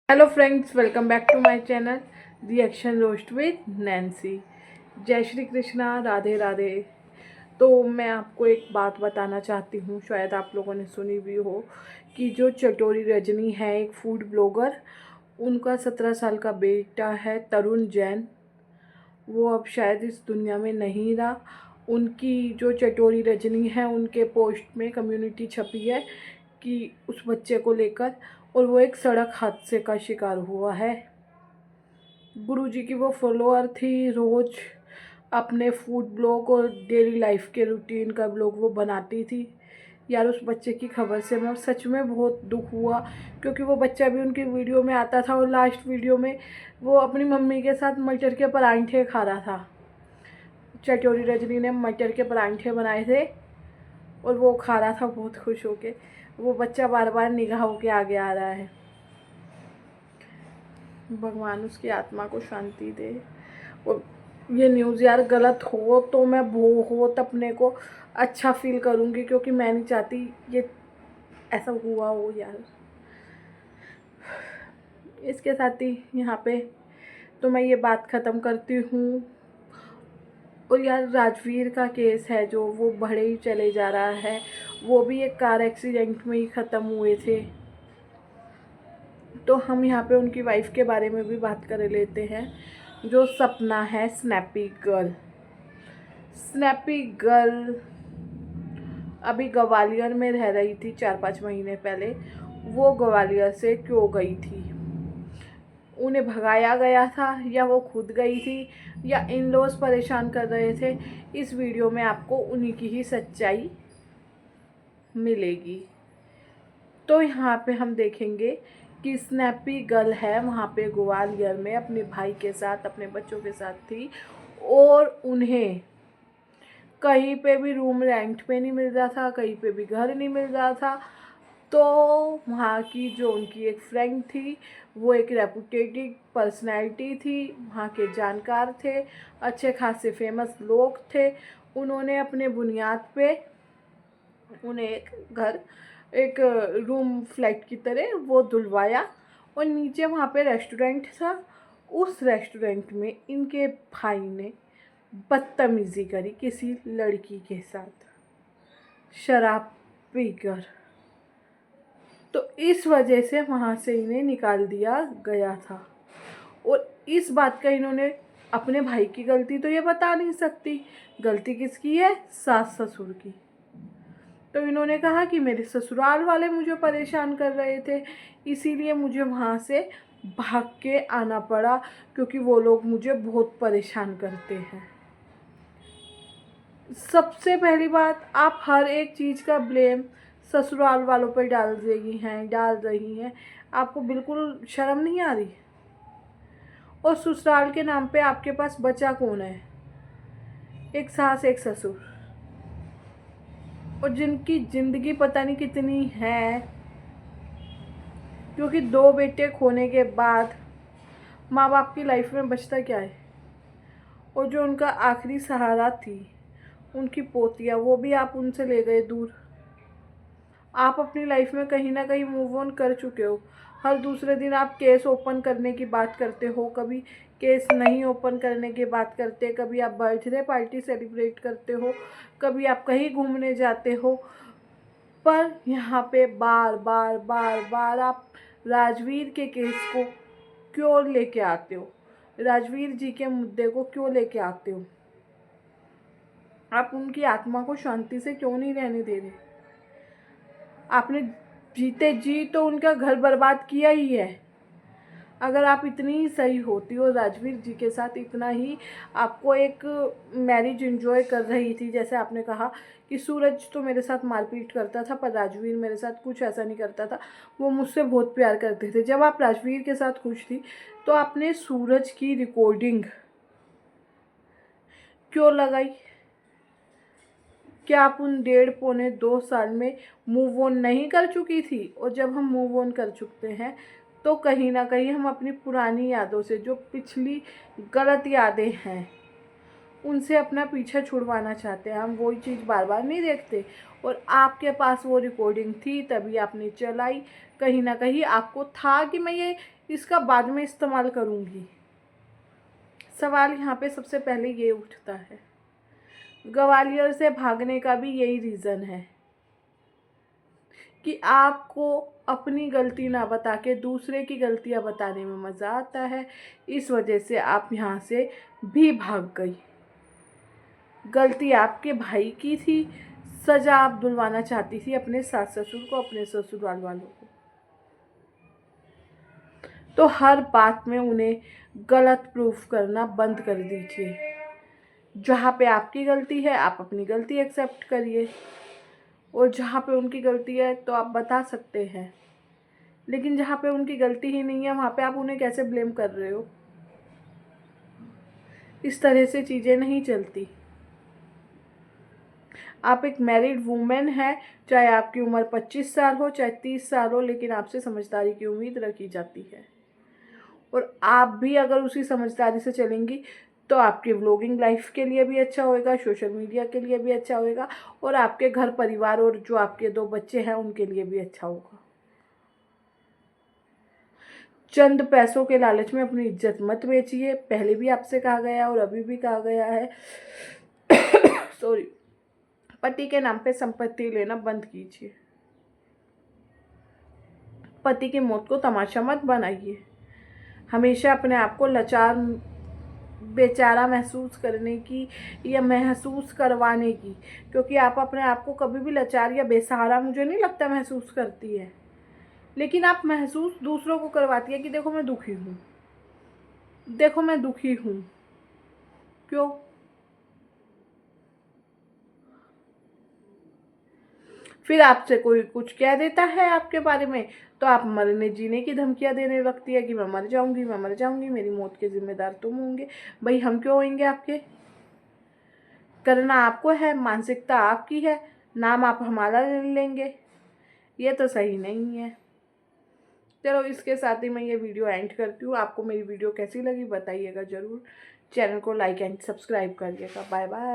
Hello friends, welcome back to my channel reaction roast with Nancy. जय श्री कृष्णा, राधे राधे। तो मैं आपको एक बात बताना चाहती हूँ, शायद आप लोगों ने सुनी भी हो कि जो चटोरी रजनी है, एक फूड ब्लॉगर, उनका 17 साल का बेटा है तरुण जैन। वो अब शायद इस दुनिया में नहीं रहा। उनकी जो चटोरी रजनी है, उनके पोस्ट में कम्युनिटी छपी है कि उस बच्चे को लेकर, और वो एक सड़क हादसे का शिकार हुआ है। गुरुजी की वो फॉलोअर थी, रोज़ अपने फूड ब्लॉग और डेली लाइफ के रूटीन का ब्लॉग वो बनाती थी। यार, उस बच्चे की खबर से मैं सच में बहुत दुख हुआ, क्योंकि वो बच्चा भी उनकी वीडियो में आता था और लास्ट वीडियो में वो अपनी मम्मी के साथ मटर के परांठे खा रहा था। चटोरी रजनी ने मटर के परांठे बनाए थे और वो खा रहा था बहुत खुश होके। वो बच्चा बार बार निगाहों के आगे आ रहा है। भगवान उसकी आत्मा को शांति दे। और ये न्यूज़ यार गलत हो तो मैं बहुत अपने को अच्छा फील करूँगी, क्योंकि मैं नहीं चाहती ये ऐसा हुआ हो यार। इसके साथ ही यहाँ पे तो मैं ये बात ख़त्म करती हूँ। और यार, राजवीर का केस है जो वो बढ़े ही चले जा रहा है। वो भी एक कार एक्सीडेंट में ही ख़त्म हुए थे। तो हम यहाँ पे उनकी वाइफ के बारे में भी बात कर लेते हैं, जो सपना है स्नैपी गर्ल। स्नैपी गर्ल अभी ग्वालियर में रह रही थी 4-5 महीने पहले। वो ग्वालियर से क्यों गई थी? उन्हें भगाया गया था, या वो खुद गई थी, या इन लॉज परेशान कर रहे थे? इस वीडियो में आपको उन्हीं की ही सच्चाई मिलेगी। तो यहाँ पे हम देखेंगे कि स्नैपी गर्ल है वहाँ पे ग्वालियर में अपने भाई के साथ, अपने बच्चों के साथ थी, और उन्हें कहीं पे भी रूम रेंट पे नहीं मिल रहा था, कहीं पे भी घर नहीं मिल रहा था। तो वहाँ की जो उनकी एक फ्रेंड थी, वो एक रेपुटेटेड पर्सनैलिटी थी, वहाँ के जानकार थे, अच्छे खासे फेमस लोग थे। उन्होंने अपने बुनियाद पे उन्हें एक रूम फ्लैट की तरह वो धुलवाया, और नीचे वहाँ पे रेस्टोरेंट था। उस रेस्टोरेंट में इनके भाई ने बदतमीज़ी करी किसी लड़की के साथ, शराब पीकर। तो इस वजह से वहाँ से इन्हें निकाल दिया गया था। और इस बात का इन्होंने अपने भाई की गलती तो ये बता नहीं सकती, गलती किसकी है? सास ससुर की। तो इन्होंने कहा कि मेरे ससुराल वाले मुझे परेशान कर रहे थे, इसीलिए मुझे वहाँ से भाग के आना पड़ा, क्योंकि वो लोग मुझे बहुत परेशान करते हैं। सबसे पहली बात, आप हर एक चीज़ का ब्लेम ससुराल वालों पर डाल रही हैं। आपको बिल्कुल शर्म नहीं आ रही? और ससुराल के नाम पे आपके पास बचा कौन है? एक सास, एक ससुर, और जिनकी ज़िंदगी पता नहीं कितनी है, क्योंकि 2 बेटे खोने के बाद माँ बाप की लाइफ में बचता क्या है? और जो उनका आखिरी सहारा थी, उनकी पोतियाँ, वो भी आप उनसे ले गए दूर। आप अपनी लाइफ में कहीं ना कहीं मूव ऑन कर चुके हो। हर दूसरे दिन आप केस ओपन करने की बात करते हो, कभी केस नहीं ओपन करने की बात करते, कभी आप बर्थडे पार्टी सेलिब्रेट करते हो, कभी आप कहीं घूमने जाते हो। पर यहाँ पे बार बार बार बार आप राजवीर के केस को क्यों लेके आते हो? राजवीर जी के मुद्दे को क्यों लेके आते हो? आप उनकी आत्मा को शांति से क्यों नहीं रहने दे रहे? आपने जीते जी तो उनका घर बर्बाद किया ही है। अगर आप इतनी ही सही होती हो, राजवीर जी के साथ इतना ही आपको एक मैरिज एंजॉय कर रही थी, जैसे आपने कहा कि सूरज तो मेरे साथ मारपीट करता था पर राजवीर मेरे साथ कुछ ऐसा नहीं करता था, वो मुझसे बहुत प्यार करते थे। जब आप राजवीर के साथ खुश थी, तो आपने सूरज की रिकॉर्डिंग क्यों लगाई? क्या आप उन 1.5-2 साल में मूव ऑन नहीं कर चुकी थी? और जब हम मूव ऑन कर चुकते हैं, तो कहीं ना कहीं हम अपनी पुरानी यादों से, जो पिछली गलत यादें हैं, उनसे अपना पीछा छुड़वाना चाहते हैं। हम वही चीज़ बार बार नहीं देखते। और आपके पास वो रिकॉर्डिंग थी, तभी आपने चलाई, कहीं ना कहीं आपको था कि मैं ये इसका बाद में इस्तेमाल करूँगी। सवाल यहाँ पे सबसे पहले ये उठता है। ग्वालियर से भागने का भी यही रीज़न है कि आपको अपनी गलती ना बता के दूसरे की गलतियाँ बताने में मज़ा आता है। इस वजह से आप यहाँ से भी भाग गई। गलती आपके भाई की थी, सज़ा आप दिलवाना चाहती थी अपने सास ससुर को, अपने ससुराल वालों को। तो हर बात में उन्हें गलत प्रूफ करना बंद कर दीजिए। जहाँ पे आपकी गलती है आप अपनी गलती एक्सेप्ट करिए, और जहाँ पे उनकी गलती है तो आप बता सकते हैं, लेकिन जहाँ पे उनकी गलती ही नहीं है वहाँ पे आप उन्हें कैसे ब्लेम कर रहे हो? इस तरह से चीज़ें नहीं चलती। आप एक मैरिड वूमेन हैं, चाहे आपकी उम्र 25 साल हो चाहे 30 साल हो, लेकिन आपसे समझदारी की उम्मीद रखी जाती है। और आप भी अगर उसी समझदारी से चलेंगी तो आपकी व्लॉगिंग लाइफ के लिए भी अच्छा होएगा, सोशल मीडिया के लिए भी अच्छा होएगा, और आपके घर परिवार और जो आपके 2 बच्चे हैं उनके लिए भी अच्छा होगा। चंद पैसों के लालच में अपनी इज्जत मत बेचिए। पहले भी आपसे कहा गया और अभी भी कहा गया है सॉरी, पति के नाम पे संपत्ति लेना बंद कीजिए। पति की मौत को तमाशा मत बनाइए। हमेशा अपने आप को लाचार बेचारा महसूस करने की या महसूस करवाने की, क्योंकि आप अपने आप को कभी भी लाचार या बेसहारा मुझे नहीं लगता महसूस करती है, लेकिन आप महसूस दूसरों को करवाती है कि देखो मैं दुखी हूँ, देखो मैं दुखी हूँ। क्यों? फिर आपसे कोई कुछ कह देता है आपके बारे में तो आप मरने जीने की धमकियाँ देने लगती है कि मैं मर जाऊंगी, मैं मर जाऊंगी, मेरी मौत के जिम्मेदार तुम होंगे। भाई हम क्यों होंगे आपके? करना आपको है, मानसिकता आपकी है, नाम आप हमारा ले लेंगे, ये तो सही नहीं है। चलो इसके साथ ही मैं ये वीडियो एंड करती हूँ। आपको मेरी वीडियो कैसी लगी बताइएगा ज़रूर। चैनल को लाइक एंड सब्सक्राइब करिएगा। Bye bye.